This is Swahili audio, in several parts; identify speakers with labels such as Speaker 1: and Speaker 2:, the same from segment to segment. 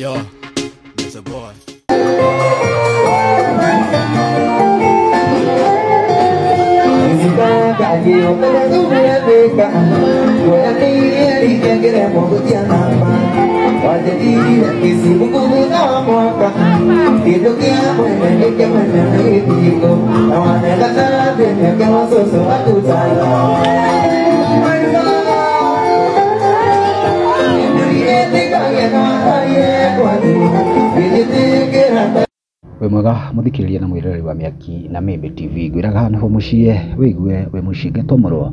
Speaker 1: Yo, that's a boy.
Speaker 2: We mwega muthikiriria na mwiroreri wa Miaki na Mimbi TV gwiraga niho mucie wigue we mucinge tomoro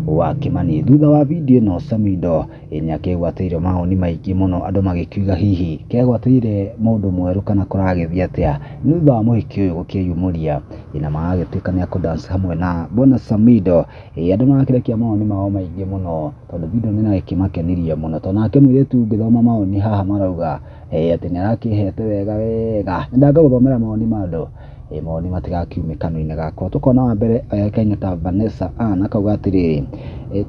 Speaker 2: wa Kimani thutha wa video no Samido nĩakegwatĩire maoni maingĩ mũno andũ magĩkiuga hihi kegwatĩire mũndũ mwerũ kana kũragĩthia atĩa thutha wa mũhiki ũyũ gũkĩyumũria na magagĩtuĩka nĩ akũdance hamwe na Bwana Samido andũ marakĩrekia maoni mao maingĩ mũno tondũ video nĩrakĩmakenirie mũno tondũ nake mũirĩtu ngĩthoma maoni haha marauga atĩ nĩarakĩhete wega ndangagũthomera maoni ma andũ maoni matigakiume kanua-inĩ gakwa tukona wa mbere Kenya ta Vanessa akauga atĩrĩrĩ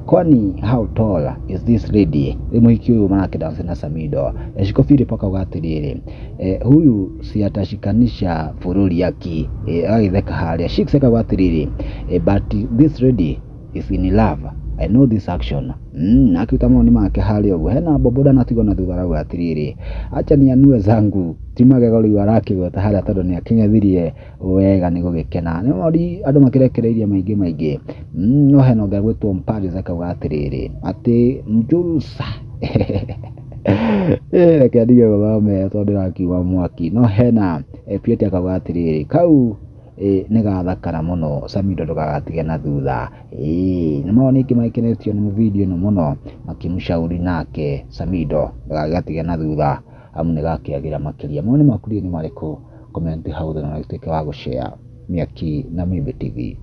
Speaker 2: kwani how tall is this lady mũhiki ũyũ marakĩdance na Samido Shiko Philip akauga atĩrĩrĩ huyu si atashikanisha bũrũri yaki agĩtheka harĩa Shix akauga atĩrĩrĩ but this lady is in love. I know this action. Akiuta maoni make harĩa ũguo hena Boboda na Tigo na thutha arauga atĩrĩrĩ acha nianue zangu timagego rĩu arakĩgweta harĩa tondũ nĩakĩng'ethirie wega nĩ gũgĩkena nĩ maũndũ andũ makĩrekereirie maingĩ no hena ũngĩ gwĩtwo Mparis akauga atĩrĩrĩ atĩ Njurusa reke ndige gũthome tondũ ndĩrakiuga mwaki no hena Pieti akauga atĩrĩrĩ kau nĩgathakara mũno Samido ndũgagatige na thutha nĩ maoni makenetio nĩ video ĩno mũno makĩmũcauri nake Samido ndũgagatige na thutha amu nĩgakĩagĩra makĩria maoni maku nĩ marĩkũ comment hau thĩ na ũtuĩke wa gũshare Miaki na Mimbi TV.